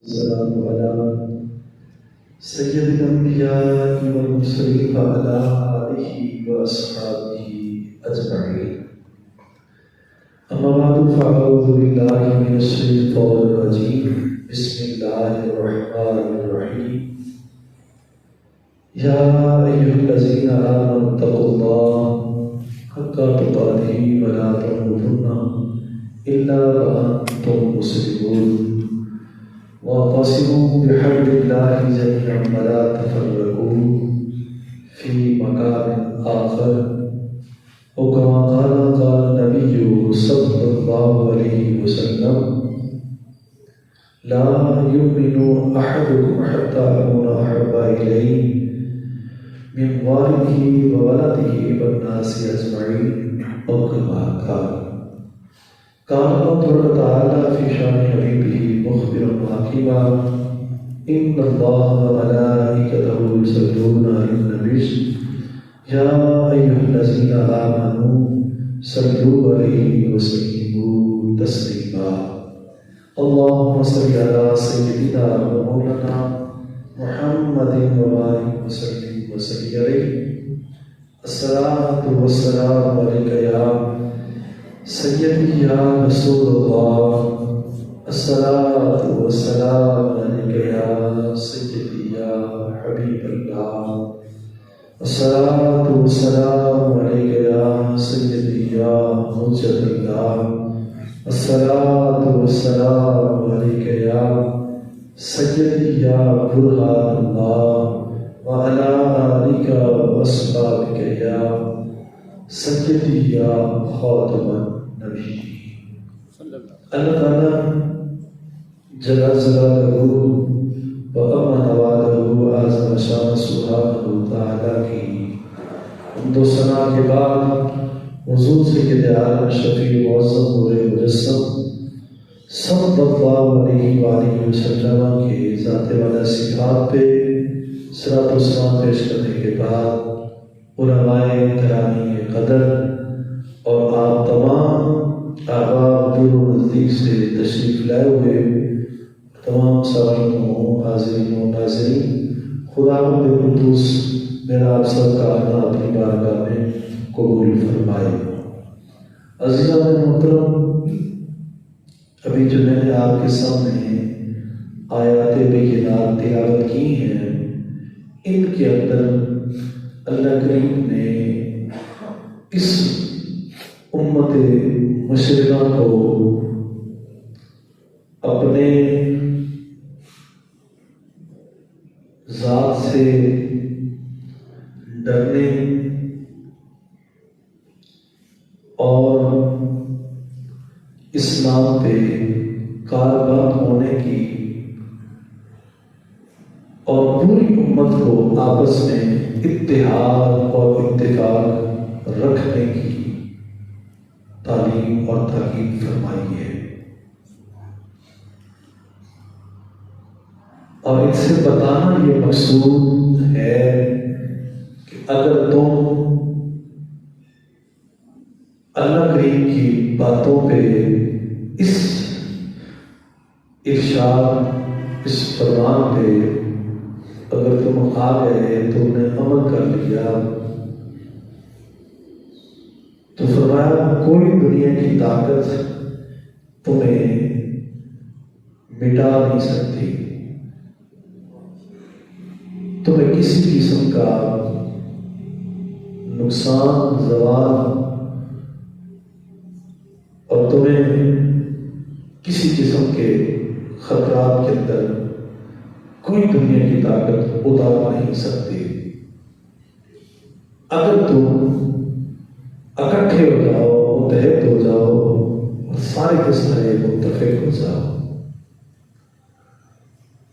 السلام على سيد الأنبياء والمرسلين وعلى آله وأصحابه أجمعين. أما بعد فأعوذ بالله من الشيطان الرجيم. بسم الله الرحمن الرحيم. يا أيها الذين آمنوا اتقوا الله حق تقاته ولا تموتن إلا وأنتم مسلمون واعتصموا بحبل الله جميعا ولا تفرقوا في مكان آخر وكما قال النبي صلى الله عليه وسلم لا يؤمن أحدكم حتى أكون أحب إليه من والده وولده والناس أجمعين أو كما قال الله تعالى في شان حبيبه مخبرا حكيما إن الله وملائكته يصلون على النبي يا أيها الذين آمنوا صلوا عليه وسلموا تسليما. اللهم صل على سيدنا ومولانا محمد وآله وسلم عليه. الصلاة والسلام عليك يا سيدي يا رسول الله. الصلاة والسلام عليك يا سيدي يا حبيب الله. الصلاة والسلام عليك يا سيدي يا حجة الله. الصلاة والسلام عليك يا سيدي يا برهان الله وعلى آلك وأصحابك يا سیدی یا خاتم النبی. اللہ تعالیٰ جل جلالہ و امن والہ اعظم شان سبحانہ وتعالیٰ کی حمد و ثنا کے بعد حضور سید عالم شفیع معظم نور مجسم صلی اللہ علیہ وآلہ وسلم کے ذات والا صفات پہ صلاۃ و سلام پیش کرنے کے بعد علماء گرامی قدر اور آپ تمام احباب دور و نزدیک سے تشریف لائے ہوئے تمام سامعین حاضرین و ناظرین، خدا کے قدوس میرا آپ سب کا آنا اپنی بارگاہ میں قبول فرمائے. عزیزان محترم، ابھی جو میں نے آپ کے سامنے آیات بینات تلاوت کی ہیں، ان کے اندر اللہ کریم نے اس امت مشرقہ کو اپنے ذات سے ڈرنے اور اسلام پہ کاربند ہونے کی اور پوری امت کو آپس میں اتحاد اور اتفاق رکھنے کی تعلیم اور تاکید فرمائی ہے. اور اس سے بتانا یہ مقصود ہے کہ اگر تم اللہ کریم کی باتوں پہ اس ارشاد، اس فرمان پہ اگر تم آ گئے، تم نے عمل کر لیا، تو فرمایا کوئی دنیا کی طاقت تمہیں مٹا نہیں سکتی، تمہیں کسی قسم کا نقصان، زوال اور تمہیں کسی قسم کے خطرات کے اندر کوئی دنیا کی طاقت اتار نہیں سکتی. اگر تم اکٹھے ہو جاؤ، متحد ہو جاؤ اور سارے کے سارے متفق ہو جاؤ.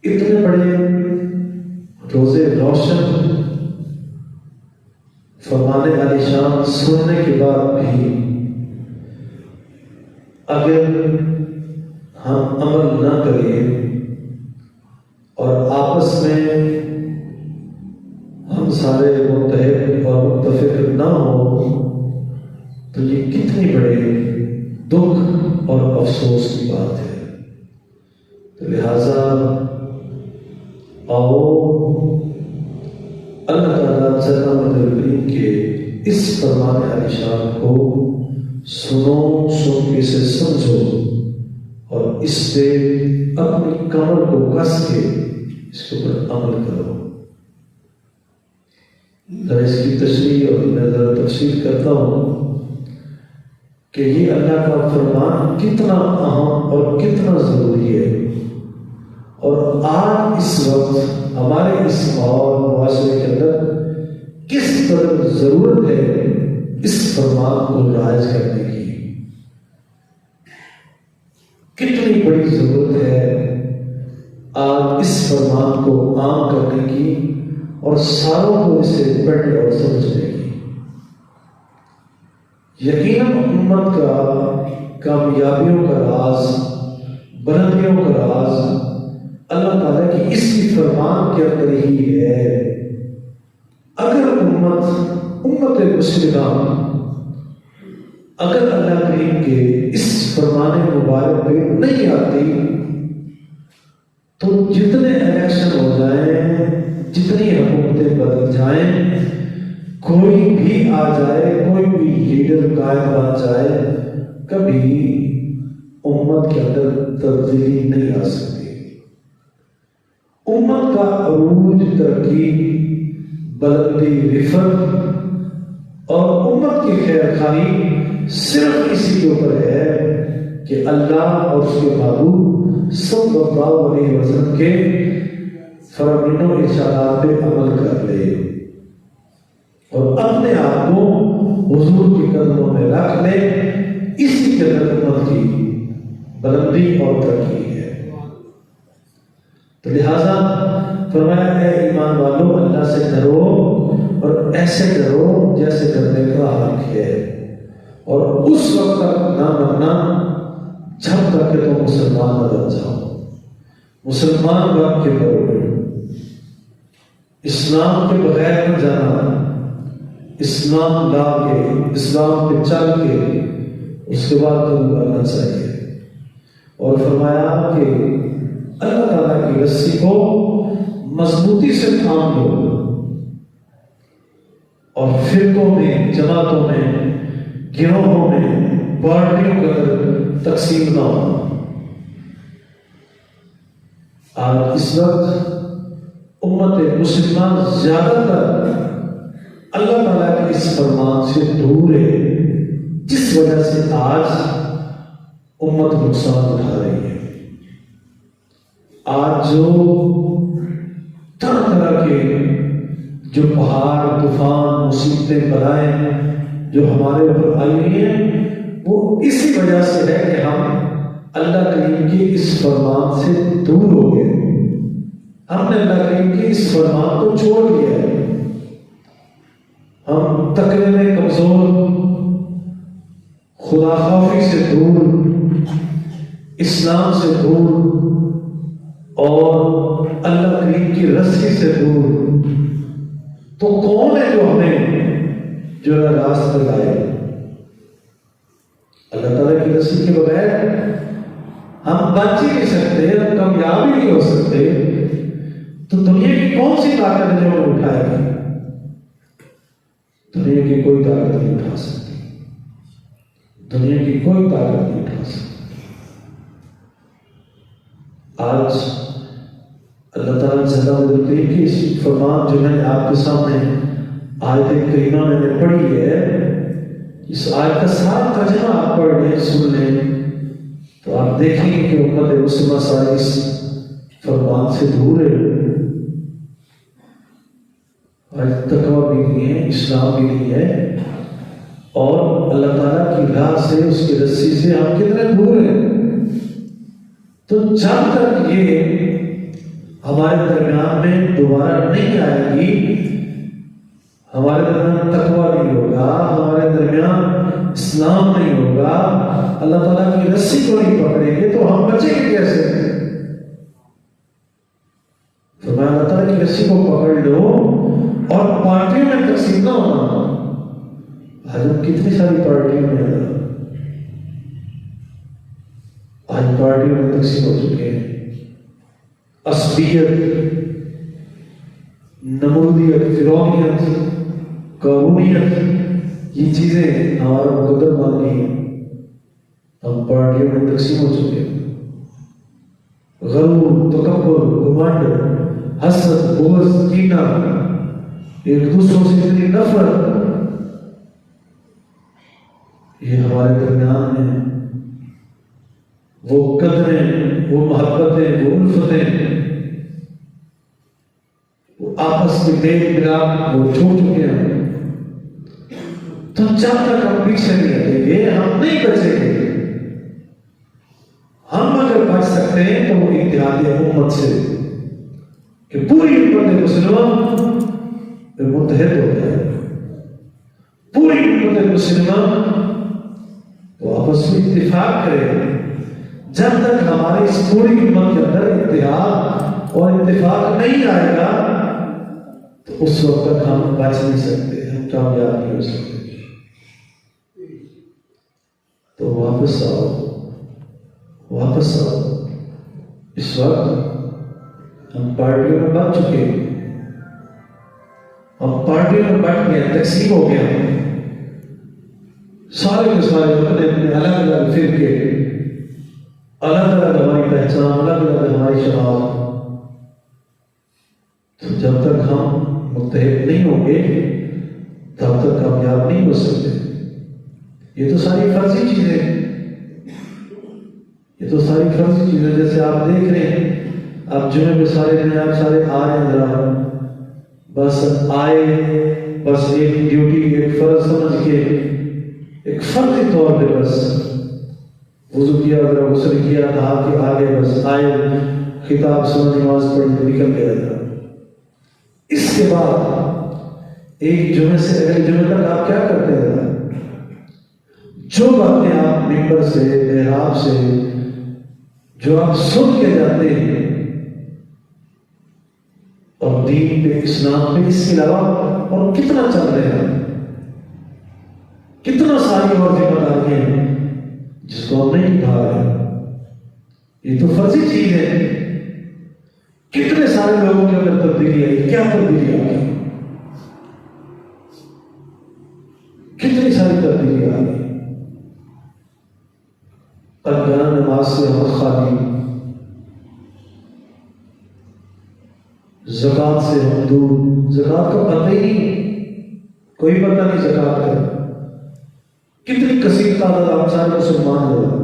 اتنے بڑے روزے روشن فرمانے والی شان سننے کے بعد بھی اگر ہم عمل نہ کریں اور آپس میں ہم سارے متحد اور متفق نہ ہو، تو یہ کتنی بڑے دکھ اور افسوس کی بات ہے. تو لہٰذا آؤ اللہ تعالیٰ جل کریم کے اس فرمان عالیشان کو سنو، سن کے اسے سمجھو اور اس سے اپنی کمر کو کس کے اس کے اوپر عمل کرو۔ ذرا اس کی تشریح اور میں ذرا تفصیل کرتا ہوں کہ یہ اللہ کا فرمان کتنا اہم اور کتنا ضروری ہے، اور آج اس وقت ہمارے اس ماحول معاشرے کے اندر کس طرح ضرورت ہے اس فرمان کو رائج کرنے کی، کتنی بڑی ضرورت ہے آج اس فرمان کو عام کرنے کی اور ساروں کو اسے پڑھنے اور سمجھنے کی۔ یقیناً امت کا کامیابیوں کا راز، بلندیوں کا راز اللہ تعالیٰ کی اس کی فرمان کے اندر ہی ہے۔ اگر امت مسلمہ اگر اللہ کریم کے اس فرمان مبارک پہ نہیں آتی تو جتنے الیکشن ہو جائیں، جتنی حکومتیں بدل جائیں، کوئی بھی آ جائے، کوئی بھی لیڈر قائد بن جائے، کبھی امت کے اندر تبدیلی نہیں آ سکتی۔ امت کا عروج، ترقی، بلندی، رفعت اور امت کی خیر خواہی صرف اسی کے اوپر ہے کہ اللہ اور اس کے محبوب صلی اللہ علیہ وسلم کے فرامین و ارشادات پہ عمل کر لے اور اپنے آپ کو حضور کے قدموں میں رکھ لے۔ اسی کے اندر امت کی بلندی اور ترقی ہے۔ تو لہذا فرمایا ہے ایمان والو اللہ سے ڈرو اور ایسے ڈرو جیسے ڈرنے کا حق ہے، اور اس وقت تک نہ مرنا جب تک کہ تم مسلمان نہ بن جاؤ۔ مسلمان بن کے کرو، اسلام کے بغیر نہ جانا، اسلام لا کے، اسلام پہ چل کے اس کے بعد تم کرنا چاہیے۔ اور فرمایا کہ اللہ تعالیٰ کی رسی کو مضبوطی سے تھام لو اور فرقوں میں، جماعتوں میں، گروہوں میں، پارٹیوں کے اندر تقسیم نہ ہو۔ آج اس وقت امت مسلمان زیادہ تر اللہ تعالیٰ کے اس فرمان سے دور ہے، جس وجہ سے آج امت نقصان اٹھا رہی ہے۔ آج جو طرح طرح کے جو پہاڑ، طوفان، مصیبتیں، بلائیں جو ہمارے اوپر آئی ہوئی ہیں، وہ اسی وجہ سے ہے کہ ہم اللہ کریم کے اس فرمان سے دور ہو گئے۔ ہم نے اللہ کریم کے اس فرمان کو چھوڑ دیا ہے۔ ہم تقوی میں کمزور، خدا خوفی سے دور، اسلام سے دور اور اللہ کریم کی رسی سے دور۔ تو کون ہے جو ہمیں جو راستہ لائے؟ اللہ تعالیٰ کی رسی کے بغیر ہم بچ ہی نہیں سکتے، ہم کامیاب ہی نہیں ہو سکتے۔ تو دنیا کی کون سی طاقت ہے جو ہمیں اٹھائے گی؟ دنیا کی کوئی طاقت نہیں اٹھا سکتی، دنیا کی کوئی طاقت نہیں اٹھا سکتی۔ آج اللہ تعالیٰ جل کی اس فرمان جو میں نے آپ کے سامنے آیت کریمہ میں نے پڑھی ہے، اس آیت کا سارا ترجمہ آپ پڑھ لیں، سن لیں، تو آپ دیکھیں گے کہ امت مسلمہ ساری اس فرمان سے دور ہے۔ آج تقویٰ بھی نہیں ہے، اسلام بھی نہیں ہے، اور اللہ تعالیٰ کی راہ سے، اس کی رسی سے ہم کتنے دور ہیں۔ تو جب تک یہ ہمارے درمیان میں دوبارہ نہیں آئے گی، ہمارے درمیان تقویٰ نہیں ہوگا، ہمارے درمیان اسلام نہیں ہوگا، اللہ تعالیٰ کی رسی کو نہیں پکڑیں گے، تو ہم بچیں گے کیسے؟ فرمایا اللہ تعالیٰ کی رسی کو پکڑ لو اور پارٹیوں میں تقسیم نہ ہونا۔ آج ہم کتنی ساری پارٹیوں میں ہیں، آج پارٹیوں میں تقسیم ہو چکے ہیں، عصبیت، نمرودیت، فرعونیت، قومیت، یہ چیزیں ہمارا مقدر مان نہیں ہے. ہم پارٹیوں میں تقسیم ہو چکے ہیں. غرور، تکبر، گھمنڈ، حسد، بغض، کینہ، ایک دوسروں سے اتنی نفرت، یہ ہمارے درمیان میں وہ قدریں، وہ محبتیں، وہ الفتیں، وہ آپس کے میل ملاپ وہ چھوڑ چکے ہیں. تو جب تک ہم پیچھے نہیں ہٹیں گے ہم نہیں بچیں گے. ہم اگر بچ سکتے ہیں تو وہ اتحاد امت سے کہ پوری امت مسلمہ متحد ہو جائے. پوری امت مسلمہ وہ آپس میں اتفاق کرے. جب تک ہمارے اس پوری امت کے اندر اتحاد اور اتفاق نہیں آئے گا تو اس وقت تک ہم بچ نہیں سکتے، ہم کامیاب نہیں ہو سکتے. تو واپس آؤ، واپس آؤ. اس وقت ہم پارٹیوں میں بٹ چکے ہیں، ہم پارٹیوں میں بٹ گئے، تقسیم ہو گیا. سارے کے سارے اپنے اپنے الگ الگ فرقے، الگ الگ ہماری پہچان، الگ الگ ہماری شناخت. تو جب تک ہم متحد نہیں ہوں گے تب تک کامیاب نہیں ہو سکتے. یہ تو ساری فرضی چیزیں، یہ تو ساری فرضی چیزیں. جیسے آپ دیکھ رہے ہیں، آپ جمعے میں سارے دن آپ سارے آ رہے ہیں، ذرا بس آئے، بس ایک ڈیوٹی، ایک فرض سمجھ کے، ایک فرضی طور پہ بس وضو کیا، ذرا غسل کیا، نہا کے آگے بس آئے، خطاب سنا، نماز پڑھی، نکل گیا. اس کے بعد ایک جمعے سے اگلے جمعے تک آپ کیا کرتے ہیں؟ جو باتیں آپ ممبر سے، محراب سے جو آپ سن کے جاتے ہیں اور دین پہ، اسلام پہ، اس کے علاوہ اور کتنا چل رہے ہیں، کتنا ساری اور ذمہ داریاں ہیں جس کو ہم نہیں اٹھا رہے. یہ تو فرضی چیز ہے. کتنے سارے لوگوں کے اندر تبدیلی آئی، کیا تبدیلی آئی، کتنی ساری تبدیلی آ گئی. ارکان نماز سے ہم خالی، زکوٰۃ سے ہم دور. زکوٰۃ کا پتہ ہی نہیں، کوئی پتہ نہیں زکوٰۃ کا. کتنی کثیر تعداد ہم سارے مسلمان لوگ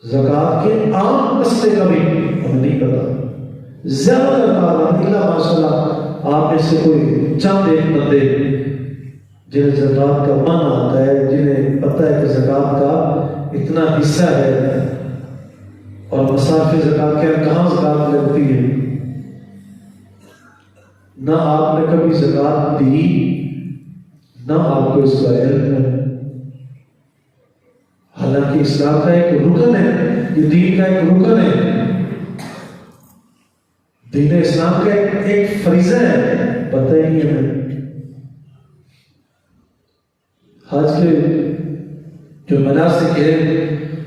زکوٰۃ کے عام مسئلے کا بھی ہمیں نہیں پتا. زیادہ تر الحمدللہ ماشاء اللہ آپ میں سے کوئی چند ایک بندے جنہیں زکوٰۃ کا من آتا ہے، جنہیں پتہ ہے کہ زکوٰۃ کا اتنا حصہ ہے اور مصارف زکوٰۃ کے کہاں زکوٰۃ لگتی ہے. نہ آپ نے کبھی زکوٰۃ دی، نہ آپ کو اس کا علم ہے. حالانکہ اسلام کا ایک رکن ہے، یہ دین کا ایک رکن ہے، دین اسلام کا ایک فریضہ ہے، پتہ ہی نہیں ہے. آج کے جو مناسک ہے،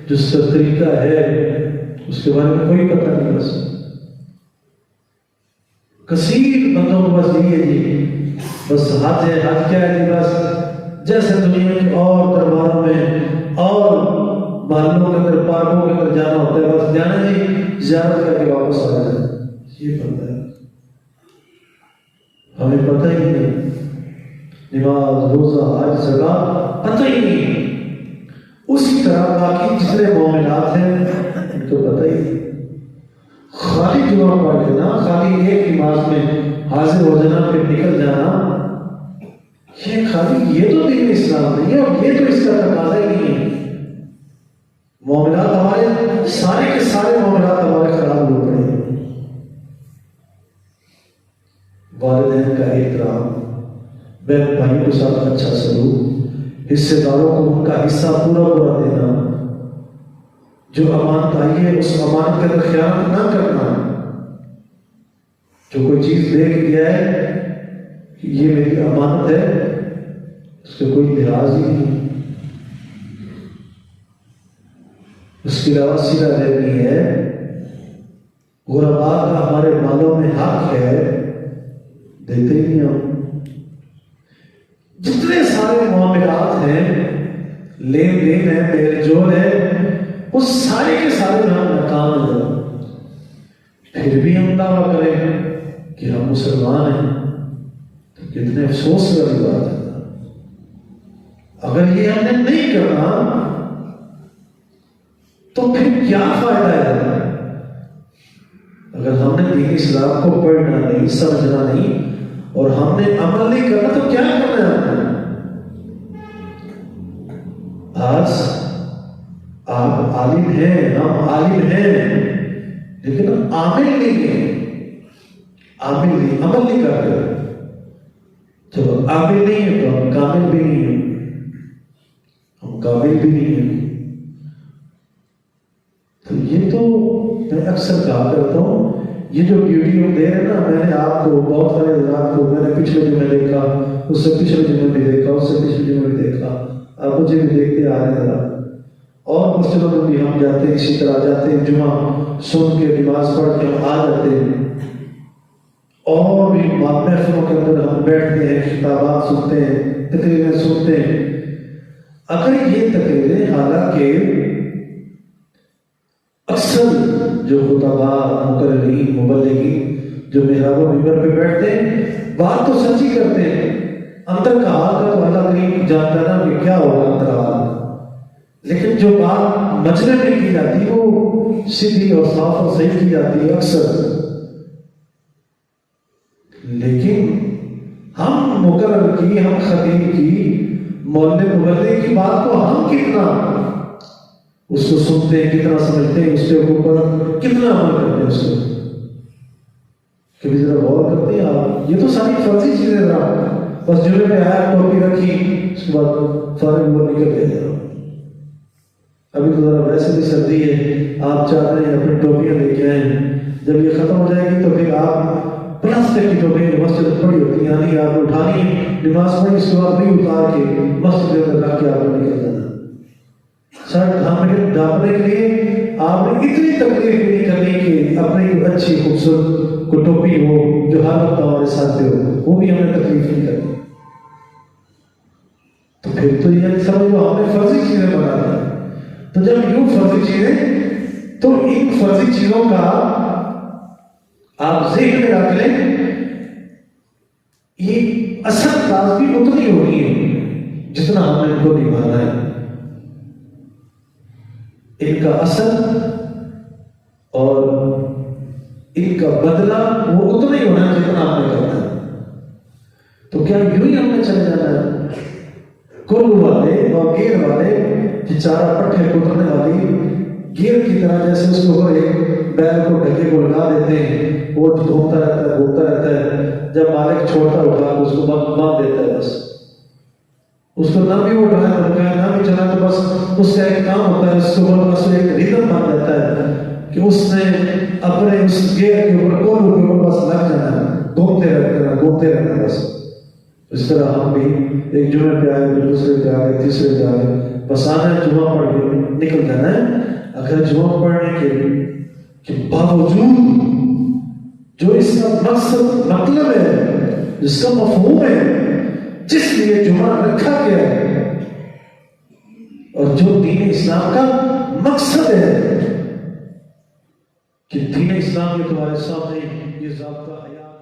جو طریقہ ہے، اس کے بارے میں کوئی پتہ نہیں. بس کثیر بندوں کو بس یہی ہے جی، بس حج ہے. حج کیا ہے جی؟ بس جیسے دنیا کے اور درباروں میں اور محلوں کے اندر، پارکوں کے اندر جانا ہوتا ہے، بس جانا جی، زیارت کر کے واپس آ جائے. یہ پتہ ہے، ہمیں پتہ ہی نہیں. نماز، روزہ، حج، زکوٰۃ پتہ ہی نہیں. اسی طرح باقی جتنے معاملات ہیں ان کو پتہ ہی نہیں. خالی جمعہ پڑھ لینا، خالی ایک نماز میں حاضر ہو جانا، پھر نکل جانا، یہ خالی یہ تو دین اسلام نہیں ہے، اور یہ تو اس کا تقاضا ہی نہیں ہے. معاملات ہمارے سارے کے سارے معاملات ہمارے خراب ہو پڑے. والدین کا احترام، بہن بھائیوں کے ساتھ اچھا سلوک، حصے داروں کو ان کا حصہ پورا پورا دینا، جو امانت آئی ہے اس امانت کے اندر خیانت نہ کرنا. جو کوئی چیز دے کے دیا ہے کہ یہ میری امانت ہے، اس کا کوئی لحاظ ہی نہیں. اس کے علاوہ سیدھا رہنی ہے. غرباء کا ہمارے مالوں میں حق ہے، دیتے ہی نہیں ہم. جتنے سارے معاملات ہیں، لین دین ہے، میل جول ہے، وہ سارے کے سارے ہم ناکام ہو جائیں. پھر بھی ہم دعویٰ کریں کہ ہم مسلمان ہیں، تو کتنے افسوس والی بات ہے. اگر یہ ہم نے نہیں کرنا تو پھر کیا فائدہ ہے؟ اگر ہم نے دین اسلام کو پڑھنا نہیں، سمجھنا نہیں، اور ہم نے عمل نہیں کرنا تو کیا کرنا ہے ہم نے؟ آج آپ عالم ہیں، ہم عالم ہیں، لیکن ہم عامل نہیں ہیں، عامل نہیں، عمل نہیں کرتے. جب عامل نہیں ہے تو ہم کامل بھی نہیں ہیں، ہم کامل بھی نہیں ہیں. تو یہ تو میں اکثر کہا کرتا ہوں، یہ جو ویڈیو دے رہے نا، میں نے آپ کو بہت سارے حضرات کو میں نے پچھلے جمعے دیکھا، اس سے پچھلے جمعے بھی دیکھا، اس سے پچھلے جمعے بھی دیکھا، آپ مجھے بھی دیکھتے آ رہے ہیں. اور مسجدوں میں بھی ہم جاتے ہیں، اسی طرح جاتے ہیں، جمعہ سن کے نماز پڑھ کے ہم آ جاتے ہیں. اور بھی محفلوں کے اندر ہم بیٹھتے ہیں، خطابات سنتے ہیں، تقریریں سنتے ہیں. اگر یہ تقریریں، حالانکہ اکثر جو خطباء، مقررین، مبلغین جو محراب و منبر پہ بیٹھتے ہیں، بات تو سچی کرتے ہیں، اندر کا حال کا تو اللہ کریم جانتا نا کہ کیا ہوگا اندر حال. لیکن جو بات مجلے میں کی جاتی ہے وہ سیدھی اور صاف اور صحیح کی جاتی ہے اکثر. لیکن ہم مقرر کی، ہم خطیب کی، مولد مبلغ کی بات کو ہم کتنا اس کو سنتے ہیں، کتنا سمجھتے ہیں، اس کے اوپر کتنا عمل کرتے ہیں. اس کو کبھی ذرا غور کرتے ہیں آپ؟ یہ تو ساری فرضی چیزیں ذرا بس جمعے میں آیا، ٹوپی رکھی، اس کے بعد فارغ ہوا نکل گئے. ابھی تو ذرا ویسے بھی سردی ہے، آپ چاہتے ہیں اپنی ٹوپیاں لے کے آئیں. جب یہ ختم ہو جائے گی تو پھر آپ پلاسٹک کی ٹوپی مسجد پڑی ہوتی ہے، یعنی آپ اٹھانی نماز پڑھی، اس کے بعد بھی اتار کے مسجد کے اندر رکھ کے آپ نے نکل جانا. سر ڈھانپنے کے لیے آپ نے اتنی تکلیف نہیں کرنی کہ اپنی اچھی خوبصورت کو ٹوپی ہو جو ہر وقت ہمارے ساتھ ہو، وہ بھی ہمیں تکلیف نہیں کرنی. تو پھر تو یہ سمجھو ہم نے فرضی چیزیں بنا دی. تو جب یوں فرضی چیزیں، تو ان فرضی چیزوں کا آپ ذہن میں رکھ لیں، یہ اصل کاز بھی اتنی ہونی ہے جتنا ہم نے ان کو نبھانا ہے. ان کا اثر اور ان کا بدلہ وہ اتنا ہی ہونا ہے جتنا آپ نے کرنا ہے. تو کیا یوں ہی ہم نے چلے جانا ہے؟ کل والے اور گیر والے چارہ پٹھے کترنے والی گیر کی طرح، جیسے اس کو ایک بیل کو ڈھکے کو لگا دیتے ہیں، وہ گھومتا رہتا ہے، گھومتا رہتا ہے. جب مالک چھوڑتا اٹھا تو اس کو باندھ دیتا ہے. بس اس کو نہ بھی اٹھائے رکھا ہے، نہ بھی چلا، تو بس اس کا ایک کام ہوتا ہے، اس کو بس ایک ریدم بن جاتا ہے کہ اس نے اپنے اس گیر کے اوپر کولو کے اوپر بس لگ جانا ہے، گھومتے رہنا، گھومتے رہنا. بس اس طرح ہم بھی ایک جمعے پہ آئے، پھر دوسرے پہ آئے، تیسرے پہ آئے، بس آنا ہے، جمعہ پڑھ کے نکل جانا ہے. اگر جمعہ پڑھنے کے باوجود جو اس کا مقصد، مطلب ہے، جس کا مفہوم ہے، جس لیے جمعہ رکھا گیا ہے، اور جو دین اسلام کا مقصد ہے کہ دین اسلام کے تمہارے سامنے یہ ضابطہ حیات